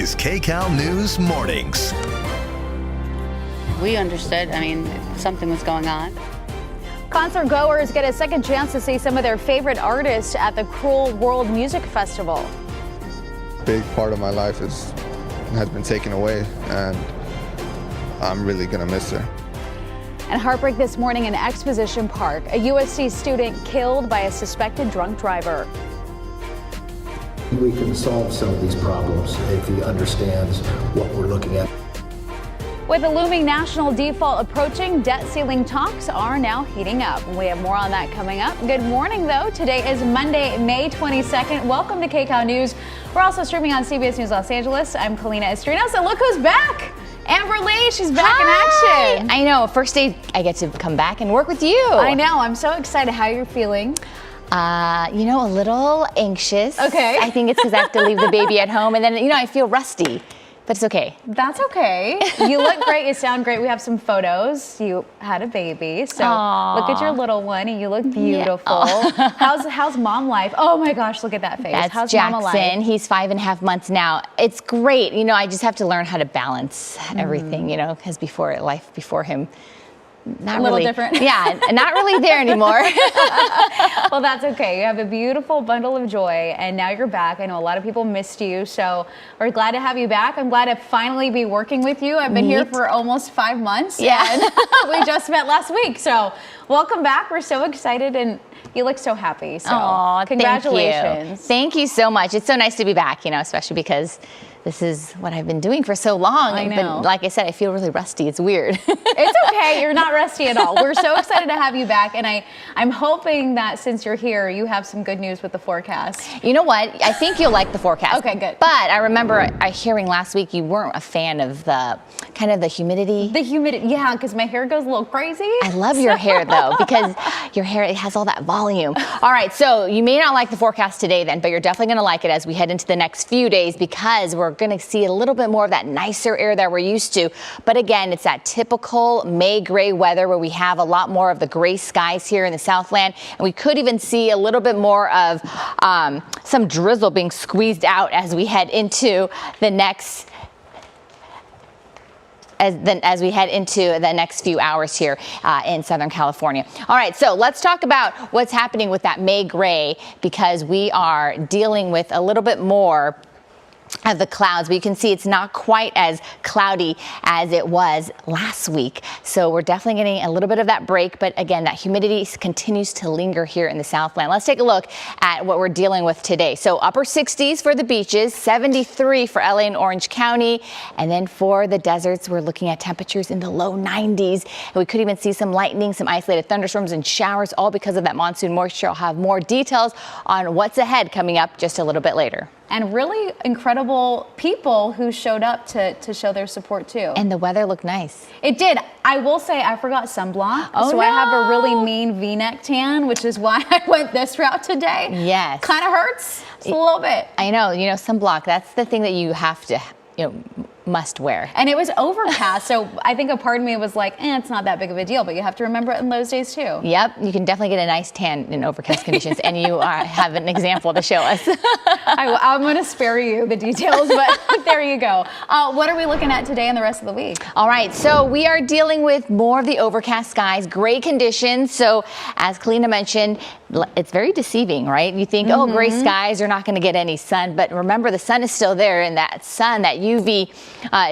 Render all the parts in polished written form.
These KCAL News Mornings. We understood, something was going on. Concert goers get a second chance to see some of their favorite artists at the Cruel World Music Festival. Big part of my life has been taken away, and I'm really gonna miss her. And heartbreak this morning in Exposition Park. A USC student killed by a suspected drunk driver. We can solve some of these problems if he understands what we're looking at. With the looming national default approaching, debt ceiling talks are now heating up. We have more on that coming up. Good morning, though. Today is Monday, May 22nd. Welcome to KCAL News. We're also streaming on CBS News Los Angeles. I'm Kalina Estrino. So look who's back. Amber Lee, she's back in action. I know, first day I get to come back and work with you. I know, I'm so excited. How you're feeling? A little anxious. Okay. I think it's because I have to leave the baby at home, and then, I feel rusty. But it's okay. That's okay. You look great. You sound great. We have some photos. You had a baby. So Aww. Look at your little one and you look beautiful. Yeah. How's mom life? Oh my gosh, look at that face. That's How's Jackson. mama life? He's 5.5 months now. It's great. I just have to learn how to balance everything, because life before him. Not a little really different. Yeah, not really there anymore. Well, that's okay. You have a beautiful bundle of joy, and now you're back. I know a lot of people missed you, so we're glad to have you back. I'm glad to finally be working with you. I've been here for almost 5 months, and we just met last week. So welcome back. We're so excited, and you look so happy. So congratulations. Thank you so much. It's so nice to be back, especially because this is what I've been doing for so long. I know. But like I said, I feel really rusty. It's weird. It's okay. You're not rusty at all. We're so excited to have you back. And I'm hoping that since you're here, you have some good news with the forecast. You know what? I think you'll like the forecast. Okay, good. But I remember hearing last week you weren't a fan of the humidity. The humidity, yeah, because my hair goes a little crazy. I love your hair, though, because your hair, it has all that volume. All right, so you may not like the forecast today then, but you're definitely going to like it as we head into the next few days because we're going to see a little bit more of that nicer air that we're used to. But again, it's that typical May gray weather where we have a lot more of the gray skies here in the Southland. And we could even see a little bit more of some drizzle being squeezed out as we head into the next as we head into the next few hours here in Southern California. All right, so let's talk about what's happening with that May gray because we are dealing with a little bit more of the clouds, but you can see it's not quite as cloudy as it was last week. So we're definitely getting a little bit of that break. But again, that humidity continues to linger here in the Southland. Let's take a look at what we're dealing with today. So upper 60s for the beaches, 73 for LA and Orange County. And then for the deserts, we're looking at temperatures in the low 90s. And we could even see some lightning, some isolated thunderstorms and showers, all because of that monsoon moisture. I'll have more details on what's ahead coming up just a little bit later. And really incredible people who showed up to show their support too. And the weather looked nice. It did. I will say I forgot sunblock. Oh, so no. I have a really mean V-neck tan, which is why I went this route today. Yes. Kind of hurts just a little bit. I know, sunblock, that's the thing that you have to, must wear. And it was overcast, so I think a part of me was like, it's not that big of a deal, but you have to remember it in those days too. Yep, you can definitely get a nice tan in overcast conditions, and you have an example to show us. I'm going to spare you the details, but there you go. What are we looking at today and the rest of the week? All right, so we are dealing with more of the overcast skies, gray conditions. So as Kalina mentioned, it's very deceiving, right? You think, gray skies, you're not going to get any sun, but remember the sun is still there, and that sun, that UV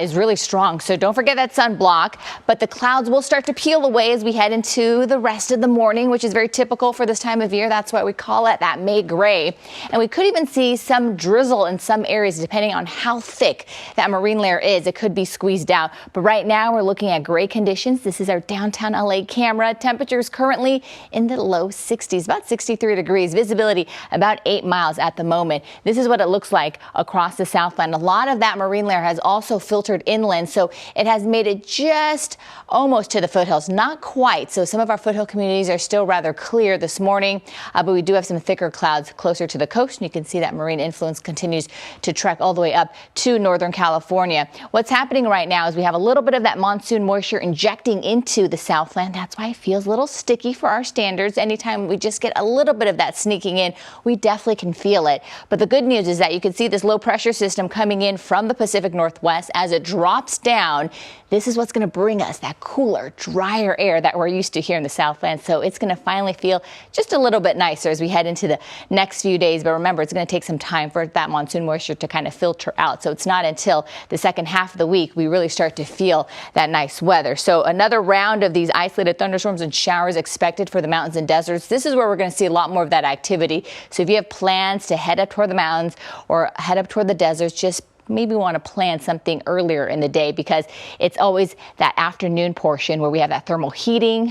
is really strong. So don't forget that sunblock, but the clouds will start to peel away as we head into the rest of the morning, which is very typical for this time of year. That's why we call it that May gray. And we could even see some drizzle in some areas, depending on how thick that marine layer is. It could be squeezed out. But right now we're looking at gray conditions. This is our downtown LA camera. Temperatures currently in the low 60s, about 63 degrees. Visibility about 8 miles at the moment. This is what it looks like across the Southland. A lot of that marine layer has also also filtered inland, so it has made it just almost to the foothills. Not quite. So some of our foothill communities are still rather clear this morning, but we do have some thicker clouds closer to the coast, and you can see that marine influence continues to trek all the way up to Northern California. What's happening right now is we have a little bit of that monsoon moisture injecting into the Southland. That's why it feels a little sticky for our standards. Anytime we just get a little bit of that sneaking in, we definitely can feel it. But the good news is that you can see this low pressure system coming in from the Pacific Northwest. As it drops down, this is what's going to bring us that cooler, drier air that we're used to here in the Southland. So it's going to finally feel just a little bit nicer as we head into the next few days. But remember, it's going to take some time for that monsoon moisture to kind of filter out. So it's not until the second half of the week we really start to feel that nice weather. So another round of these isolated thunderstorms and showers expected for the mountains and deserts. This is where we're going to see a lot more of that activity. So if you have plans to head up toward the mountains or head up toward the deserts, just maybe want to plan something earlier in the day, because it's always that afternoon portion where we have that thermal heating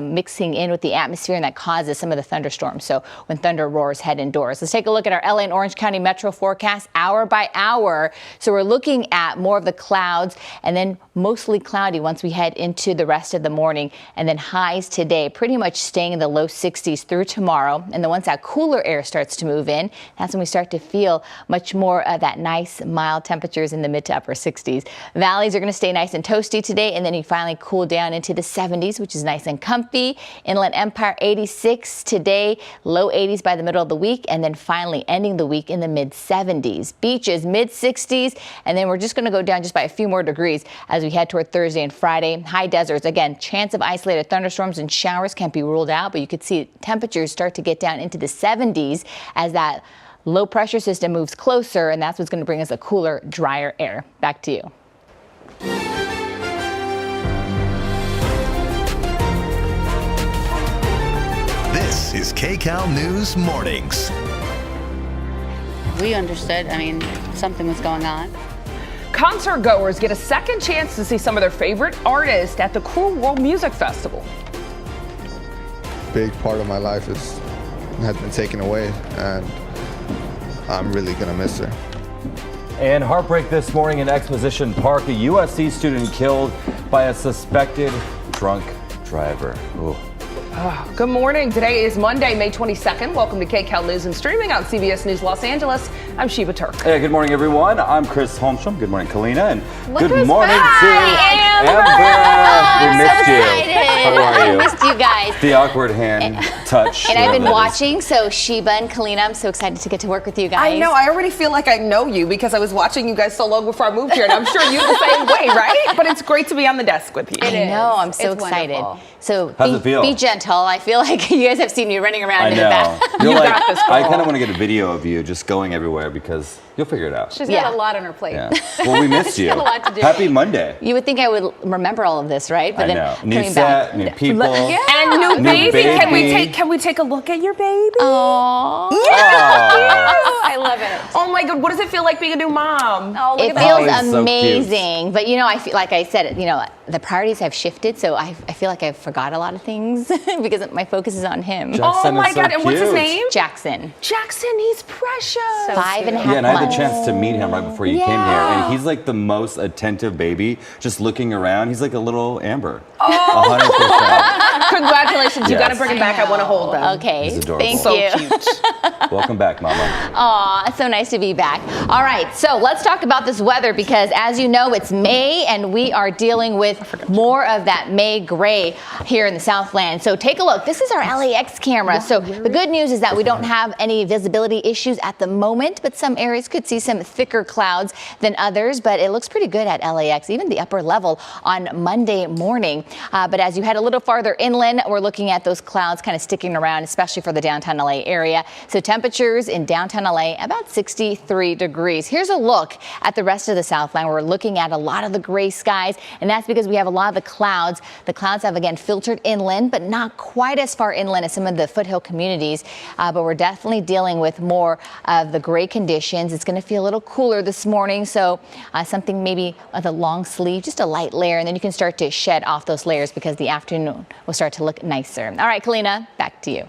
mixing in with the atmosphere, and that causes some of the thunderstorms. So when thunder roars, head indoors. Let's take a look at our LA and Orange County metro forecast hour by hour. So we're looking at more of the clouds and then mostly cloudy once we head into the rest of the morning, and then highs today pretty much staying in the low 60s through tomorrow. And then once that cooler air starts to move in, that's when we start to feel much more of that nice mild temperatures in the mid to upper 60s. Valleys are going to stay nice and toasty today, and then you finally cool down into the 70s, which is nice and comfy. Inland Empire 86 today, low 80s by the middle of the week, and then finally ending the week in the mid 70s. Beaches mid 60s, and then we're just going to go down just by a few more degrees as we head toward Thursday and Friday. High deserts, again, chance of isolated thunderstorms and showers can't be ruled out, but you could see temperatures start to get down into the 70s as that low pressure system moves closer, and that's what's going to bring us a cooler, drier air. Back to you. This is KCAL News Mornings. We understood. I mean, something was going on. Concert goers get a second chance to see some of their favorite artists at the Cruel World Music Festival. Big part of my life has been taken away, and I'm really gonna miss her. And heartbreak this morning in Exposition Park, a USC student killed by a suspected drunk driver. Ooh. Good morning. Today is Monday, May 22nd. Welcome to KCAL News and streaming on CBS News Los Angeles. I'm Sheba Turk. Hey, good morning, everyone. I'm Chris Holmstrom. Good morning, Kalina. And Look good who's morning back. to Amber. We missed you. How are you? I missed you guys. The awkward hand touch. And I've been whatever that is. watching, so Sheba and Kalina, I'm so excited to get to work with you guys. I know. I already feel like I know you because I was watching you guys so long before I moved here, and I'm sure you're the same way, right? But it's great to be on the desk with you. I know. I'm so It's excited. wonderful. So How's it feel? be gentle. I feel like you guys have seen me running around I in the know. back. You're You like, got this, I girl. kind of want to get a video of you just going everywhere because you'll figure it out. She's Yeah. got a lot on her plate. Yeah. Well, we missed you. got a lot to do. Happy Monday. You would think I would remember all of this, right? I know. New coming set, back. new people. Yeah. And new New baby. baby. Can we take a look at your baby? Aww. Oh. I love it. Oh my God, what does it feel like being a new mom? Oh, look It at that. Oh, feels he's so amazing, but you know, I feel like I said, you know, the priorities have shifted, so I feel like I forgot a lot of things because my focus is on him. Oh Jackson my is so God, and what's his cute. name? Jackson, Jackson, he's precious. So 5.5 Yeah, and I had the months. chance to meet him right before you came here, and he's like the most attentive baby, just looking around. He's like a little Amber. 100%. Congratulations, you Yes. got to bring him back. I want to hold him. Okay, He's adorable. thank So you. cute. Welcome back, Mama. Aw, it's so nice to be back. All right, so let's talk about this weather because as you know, it's May and we are dealing with more of that May gray here in the Southland. So take a look. This is our LAX camera. So the good news is that we don't have any visibility issues at the moment, but some areas could see some thicker clouds than others, but it looks pretty good at LAX, even the upper level on Monday morning. But as you head a little farther inland, we're looking at those clouds kind of sticking around, especially for the downtown LA area. So temperatures in downtown LA about 63 degrees. Here's a look at the rest of the Southland. We're looking at a lot of the gray skies, and that's because we have a lot of the clouds. The clouds have again filtered inland, but not quite as far inland as some of the foothill communities. But we're definitely dealing with more of the gray conditions. It's going to feel a little cooler this morning, so something maybe with a long sleeve, just a light layer, and then you can start to shed off those layers because the afternoon will start to look nicer. All right, Kalina, back to you.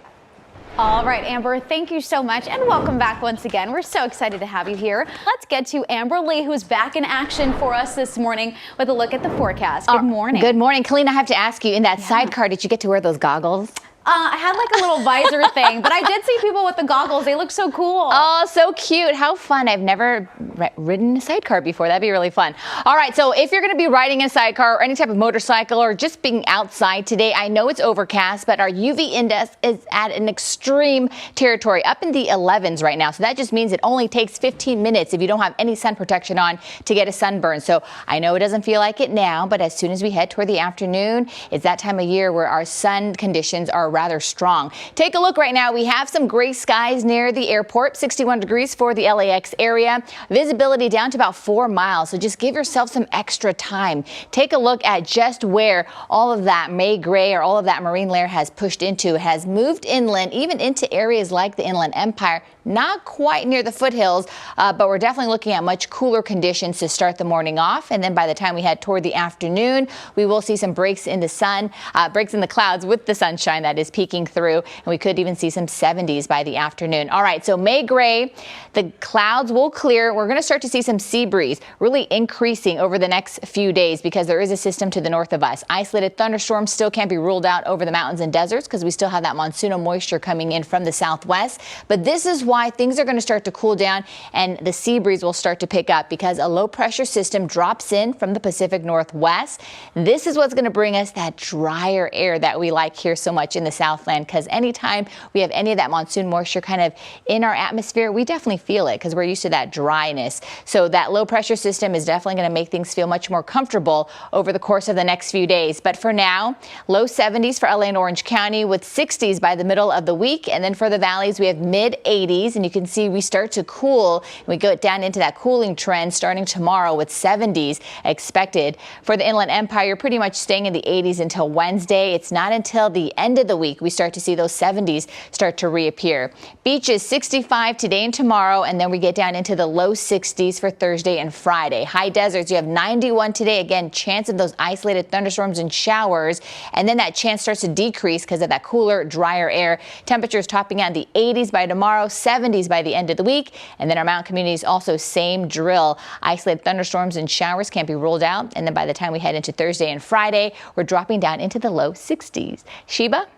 All right, Amber, thank you so much and welcome back once again. We're so excited to have you here. Let's get to Amber Lee, who's back in action for us this morning with a look at the forecast. Good morning. Good morning. Colleen, I have to ask you, in that sidecar, did you get to wear those goggles? I had like a little visor thing, but I did see people with the goggles. They look so cool. Oh, so cute. How fun. I've never ridden a sidecar before. That'd be really fun. All right, so if you're going to be riding a sidecar or any type of motorcycle or just being outside today, I know it's overcast, but our UV index is at an extreme territory, up in the 11s right now. So that just means it only takes 15 minutes if you don't have any sun protection on to get a sunburn. So I know it doesn't feel like it now, but as soon as we head toward the afternoon, it's that time of year where our sun conditions are rather strong. Take a look right now. We have some gray skies near the airport, 61 degrees for the LAX area. Visibility down to about 4 miles. So just give yourself some extra time. Take a look at just where all of that May gray or all of that marine layer has pushed into. It has moved inland, even into areas like the Inland Empire. Not quite near the foothills, but we're definitely looking at much cooler conditions to start the morning off. And then by the time we head toward the afternoon, we will see some breaks in the sun, breaks in the clouds with the sunshine that is peeking through. And we could even see some 70s by the afternoon. All right, so May gray, the clouds will clear. We're going to start to see some sea breeze really increasing over the next few days because there is a system to the north of us. Isolated thunderstorms still can't be ruled out over the mountains and deserts because we still have that monsoonal moisture coming in from the southwest. But this is why things are going to start to cool down and the sea breeze will start to pick up because a low pressure system drops in from the Pacific Northwest. This is what's going to bring us that drier air that we like here so much in the Southland, because anytime we have any of that monsoon moisture kind of in our atmosphere, we definitely feel it because we're used to that dryness. So that low pressure system is definitely going to make things feel much more comfortable over the course of the next few days. But for now, low 70s for LA and Orange County with 60s by the middle of the week. And then for the valleys, we have mid 80s. And you can see we start to cool. We go down into that cooling trend starting tomorrow with 70s expected. For the Inland Empire, you're pretty much staying in the 80s until Wednesday. It's not until the end of the week we start to see those 70s start to reappear. Beaches 65 today and tomorrow, and then we get down into the low 60s for Thursday and Friday. High deserts, you have 91 today. Again, chance of those isolated thunderstorms and showers, and then that chance starts to decrease because of that cooler, drier air. Temperatures topping out in the 80s by tomorrow, 70s by the end of the week, and then our mountain communities also same drill. Isolated thunderstorms and showers can't be ruled out, and then by the time we head into Thursday and Friday, we're dropping down into the low 60s. Sheba?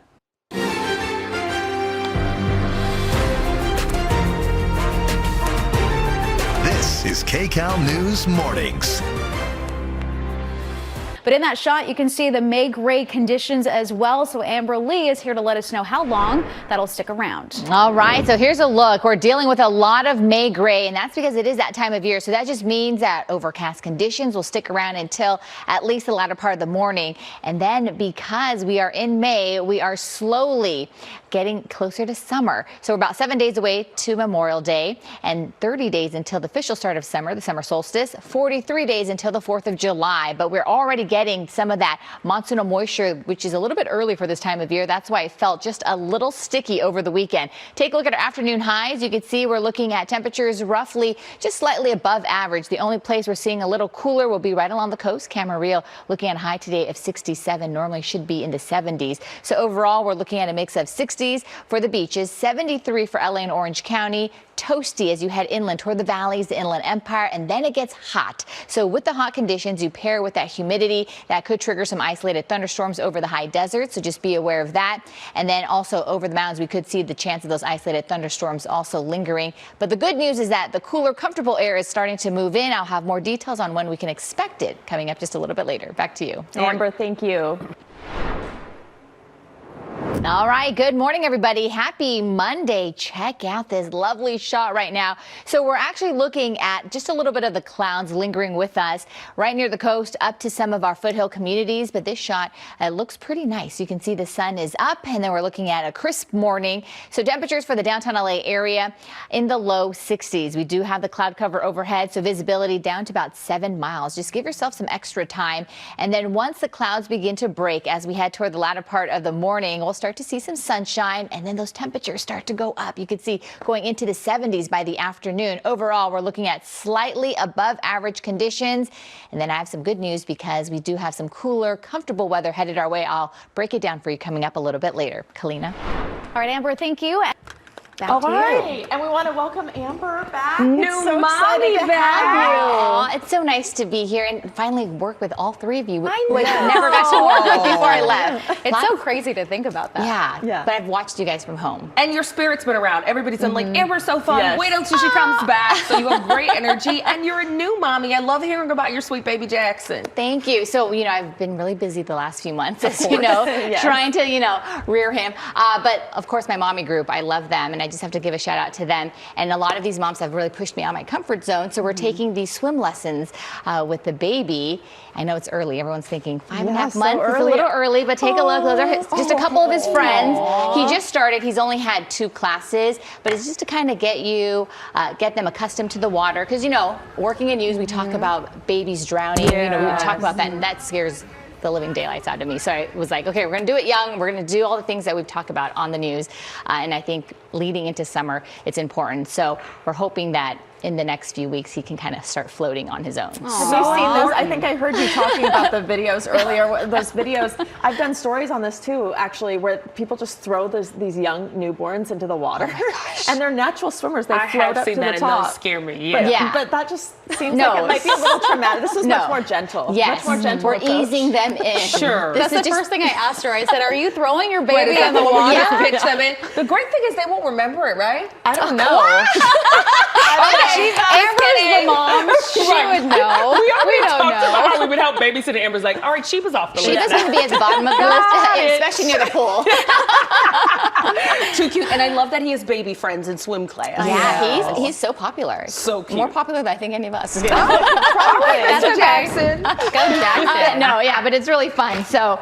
This is KCAL News Mornings. But in that shot, you can see the May gray conditions as well. So Amber Lee is here to let us know how long that'll stick around. All right, so here's a look. We're dealing with a lot of May gray, and that's because it is that time of year. So that just means that overcast conditions will stick around until at least the latter part of the morning. And then because we are in May, we are slowly getting closer to summer. So we're about 7 days away to Memorial Day and 30 days until the official start of summer, the summer solstice, 43 days until the 4th of July. But we're already getting some of that monsoonal moisture, which is a little bit early for this time of year. That's why it felt just a little sticky over the weekend. Take a look at our afternoon highs. You can see we're looking at temperatures roughly just slightly above average. The only place we're seeing a little cooler will be right along the coast. Camarillo looking at a high today of 67, normally should be in the 70s. So overall, we're looking at a mix of 60s for the beaches, 73 for LA and Orange County, toasty as you head inland toward the valleys, the Inland Empire, and then it gets hot. So with the hot conditions, you pair with that humidity that could trigger some isolated thunderstorms over the high desert. So just be aware of that. And then also over the mountains, we could see the chance of those isolated thunderstorms also lingering. But the good news is that the cooler, comfortable air is starting to move in. I'll have more details on when we can expect it coming up just a little bit later. Back to you, Amber, thank you. All right. Good morning, everybody. Happy Monday. Check out this lovely shot right now. So we're actually looking at just a little bit of the clouds lingering with us right near the coast up to some of our foothill communities. But this shot looks pretty nice. You can see the sun is up and then we're looking at a crisp morning. So temperatures for the downtown LA area in the low 60s. We do have the cloud cover overhead, so visibility down to about 7 miles. Just give yourself some extra time. And then once the clouds begin to break as we head toward the latter part of the morning, we'll start to see some sunshine and then those temperatures start to go up. You can see going into the 70s by the afternoon. Overall, we're looking at slightly above average conditions. And then I have some good news because we do have some cooler, comfortable weather headed our way. I'll break it down for you coming up a little bit later. Kalina. All right, Amber, thank you. Back All to you. right, and we want to welcome Amber back. New It's so mommy exciting to back. have you. Aw, it's so nice to be here and finally work with all three of you, who I never got to work with before I left. It's so crazy to think about that. Yeah, but I've watched you guys from home. And your spirit's been around. Everybody's been like, Amber's so fun. Yes. Wait until she comes back. So you have great energy. And you're a new mommy. I love hearing about your sweet baby Jackson. Thank you. So, I've been really busy the last few months, as you know, trying to, rear him. But of course, my mommy group, I love them. And I just have to give a shout out to them. And a lot of these moms have really pushed me out of my comfort zone. So we're taking these swim lessons with the baby. I know it's early. Everyone's thinking 5.5 months. It's a little early, but take a look. Those are just a couple of his friends. He just started. He's only had 2 classes, but it's just to kind of get them accustomed to the water. Because, working in news, we talk about babies drowning. We talk about that, and that scares the living daylights out of me. So I was like, okay, we're going to do it young. We're going to do all the things that we've talked about on the news. And I think leading into summer, it's important. So we're hoping that in the next few weeks, he can kind of start floating on his own. Have you seen those? I think I heard you talking about the videos earlier. Those videos, I've done stories on this too, actually, where people just throw these young newborns into the water. And they're natural swimmers. They float up to the top. And those scare me. But that just seems like it might be a little traumatic. This is much more gentle. Yes, much more gentle we're approach. easing them in. Sure. That's the first thing I asked her. I said, are you throwing your baby in the water? Yeah. Pitch them in. The great thing is they won't remember it, right? I don't know. Amber's the mom. She would know. We don't talked know. about how we would help babysit. Amber's like, all right, she was off the list. She's going to be at the bottom of the list, especially near the pool. Too cute. And I love that he has baby friends in swim class. Yeah, he's so popular. So cute. More popular than I think any of us. That's okay. Jackson. Go Jackson. But it's really fun. So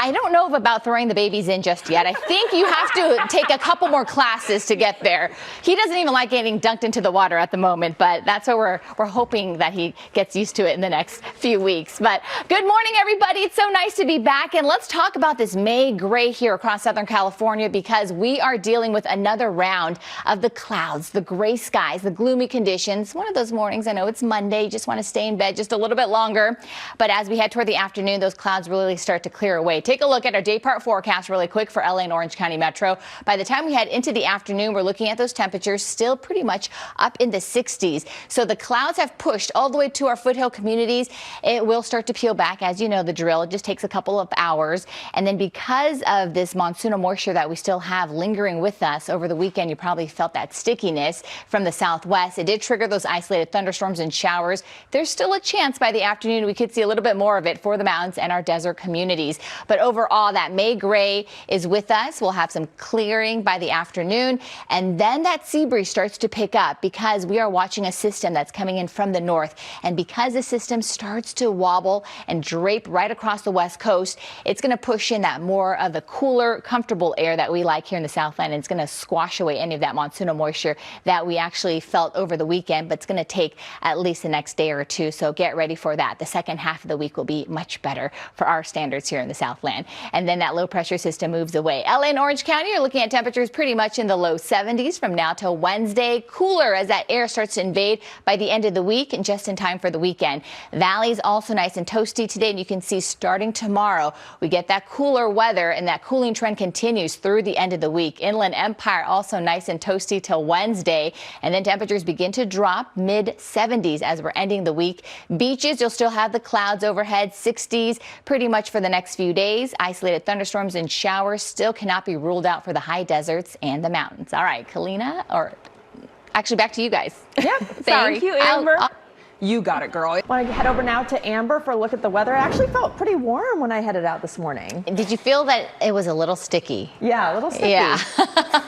I don't know about throwing the babies in just yet. I think you have to take a couple more classes to get there. He doesn't even like getting dunked into the water at the moment, but that's what we're hoping that he gets used to it in the next few weeks. But good morning, everybody. It's so nice to be back. And let's talk about this May gray here across Southern California, because we are dealing with another round of the clouds, the gray skies, the gloomy conditions. One of those mornings, I know it's Monday, you just want to stay in bed just a little bit longer. But as we head toward the afternoon, those clouds really start to clear away. Take a look at our day part forecast really quick for LA and Orange County Metro. By the time we head into the afternoon, we're looking at those temperatures still pretty much up in the 60s. So the clouds have pushed all the way to our foothill communities. It will start to peel back, as you know the drill. It just takes a couple of hours. And then because of this monsoonal moisture that we still have lingering with us over the weekend, you probably felt that stickiness from the southwest. It did trigger those isolated thunderstorms and showers. There's still a chance by the afternoon we could see a little bit more of it for the mountains and our desert communities. But overall, that May gray is with us. We'll have some clearing by the afternoon, and then that sea breeze starts to pick up because we are watching a system that's coming in from the north. And because the system starts to wobble and drape right across the west coast, it's going to push in that more of the cooler, comfortable air that we like here in the Southland. And it's going to squash away any of that monsoonal moisture that we actually felt over the weekend, but it's going to take at least the next day or two. So get ready for that. The second half of the week will be much better for our standards here in the Southland. And then that low pressure system moves away. LA and Orange County are looking at temperatures pretty much in the low 70s from now till Wednesday. Cooler as that air starts to invade by the end of the week and just in time for the weekend. Valley's also nice and toasty today, and you can see starting tomorrow we get that cooler weather, and that cooling trend continues through the end of the week. Inland Empire also nice and toasty till Wednesday, and then temperatures begin to drop mid 70s as we're ending the week. Beaches, you'll still have the clouds overhead, 60s pretty much for the next few days. Isolated thunderstorms and showers still cannot be ruled out for the high deserts and the mountains. All right, Kalina, or actually back to you guys. Yeah, thank you, Amber. You got it, girl. Want to head over now to Amber for a look at the weather. It actually felt pretty warm when I headed out this morning. Did you feel that it was a little sticky? Yeah, a little sticky. Yeah.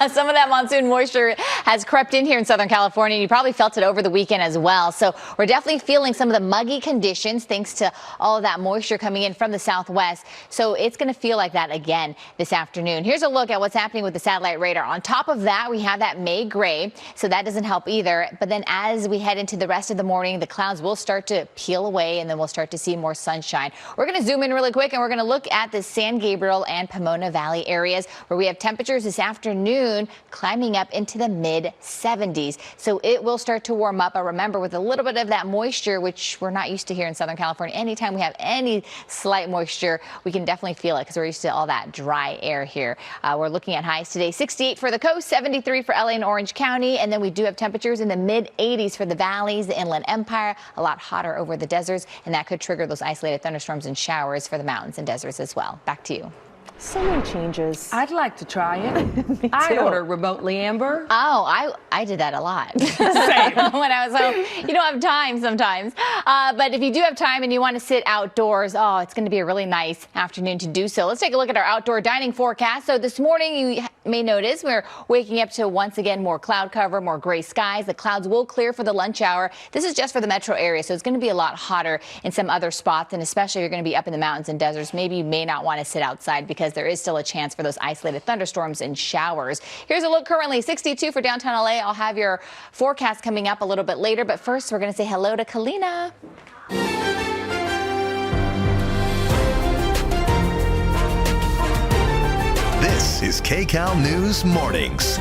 Some of that monsoon moisture has crept in here in Southern California. You probably felt it over the weekend as well. So we're definitely feeling some of the muggy conditions thanks to all of that moisture coming in from the southwest. So it's going to feel like that again this afternoon. Here's a look at what's happening with the satellite radar. On top of that, we have that May gray. So that doesn't help either. But then as we head into the rest of the morning, the clouds clouds will start to peel away and then we'll start to see more sunshine. We're going to zoom in really quick and we're going to look at the San Gabriel and Pomona Valley areas where we have temperatures this afternoon climbing up into the mid 70s. So it will start to warm up. But remember, with a little bit of that moisture, which we're not used to here in Southern California, anytime we have any slight moisture, we can definitely feel it because we're used to all that dry air here. We're looking at highs today, 68 for the coast, 73 for LA and Orange County. And then we do have temperatures in the mid 80s for the valleys, the Inland Empire, a lot hotter over the deserts. And that could trigger those isolated thunderstorms and showers for the mountains and deserts as well. Back to you. So many changes. I'd like to try it. I order remotely, Amber. Oh, I did that a lot. Same. When I was home. You don't have time sometimes. But if you do have time and you want to sit outdoors, it's going to be a really nice afternoon to do so. Let's take a look at our outdoor dining forecast. So this morning, you may notice we're waking up to once again more cloud cover, more gray skies. The clouds will clear for the lunch hour. This is just for the metro area, so it's going to be a lot hotter in some other spots. And especially if you're going to be up in the mountains and deserts, maybe you may not want to sit outside because there is still a chance for those isolated thunderstorms and showers. Here's a look currently, 62 for downtown LA. I'll have your forecast coming up a little bit later, but first we're going to say hello to Kalina. This is KCAL News Mornings.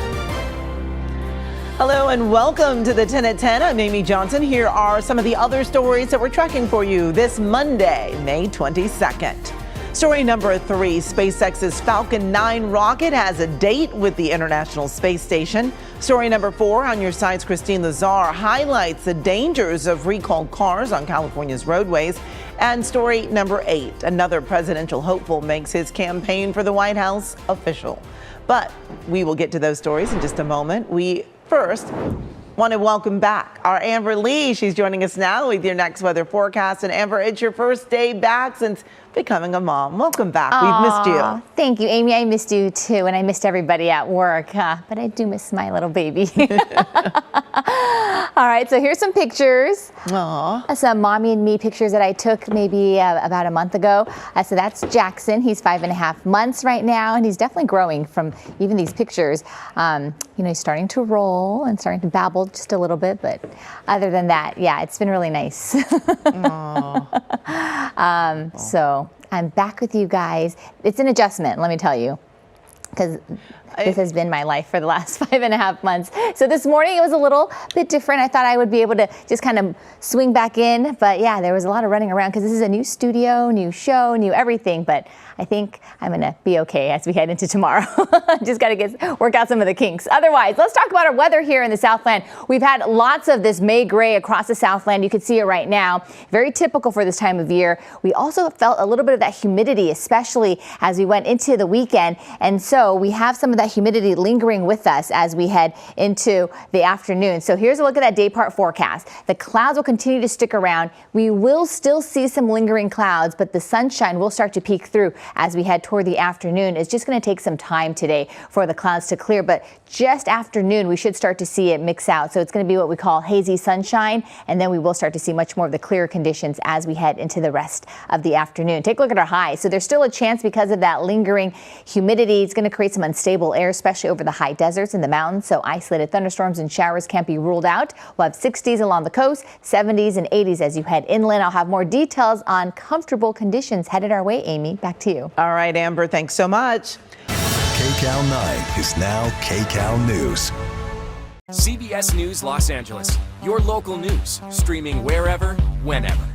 Hello and welcome to the 10 at 10. I'm Amy Johnson. Here are some of the other stories that we're tracking for you this Monday, May 22nd. Story number 3, SpaceX's Falcon 9 rocket has a date with the International Space Station. Story number 4 on your side's Christine Lazar highlights the dangers of recalled cars on California's roadways. And story number 8, another presidential hopeful makes his campaign for the White House official. But we will get to those stories in just a moment. We first want to welcome back our Amber Lee. She's joining us now with your next weather forecast. And Amber, it's your first day back since becoming a mom. Welcome back. We've missed you. Thank you, Amy. I missed you too, and I missed everybody at work, but I do miss my little baby. All right, so here's some pictures. Aww. Some mommy and me pictures that I took maybe about a month ago. So that's Jackson. He's 5.5 months right now, and he's definitely growing from even these pictures. He's starting to roll and starting to babble just a little bit, but other than that, yeah, it's been really nice. So I'm back with you guys. It's an adjustment, let me tell you, because this has been my life for the last 5.5 months. So this morning it was a little bit different. I thought I would be able to just kind of swing back in, but yeah, there was a lot of running around because this is a new studio, new show, new everything, but I think I'm gonna be okay as we head into tomorrow. Just gotta work out some of the kinks. Otherwise, let's talk about our weather here in the Southland. We've had lots of this May gray across the Southland. You can see it right now. Very typical for this time of year. We also felt a little bit of that humidity, especially as we went into the weekend. And so we have some of that humidity lingering with us as we head into the afternoon. So here's a look at that day part forecast. The clouds will continue to stick around. We will still see some lingering clouds, but the sunshine will start to peek through as we head toward the afternoon. It's just going to take some time today for the clouds to clear, but just afternoon we should start to see it mix out. So it's going to be what we call hazy sunshine, and then we will start to see much more of the clear conditions as we head into the rest of the afternoon. Take a look at our highs. So there's still a chance because of that lingering humidity. It's going to create some unstable air, especially over the high deserts and the mountains. So isolated thunderstorms and showers can't be ruled out. We'll have 60s along the coast, 70s and 80s as you head inland. I'll have more details on comfortable conditions headed our way. Amy, back to you. All right, Amber, thanks so much. KCAL 9 is now KCAL News. CBS News Los Angeles, your local news, streaming wherever, whenever.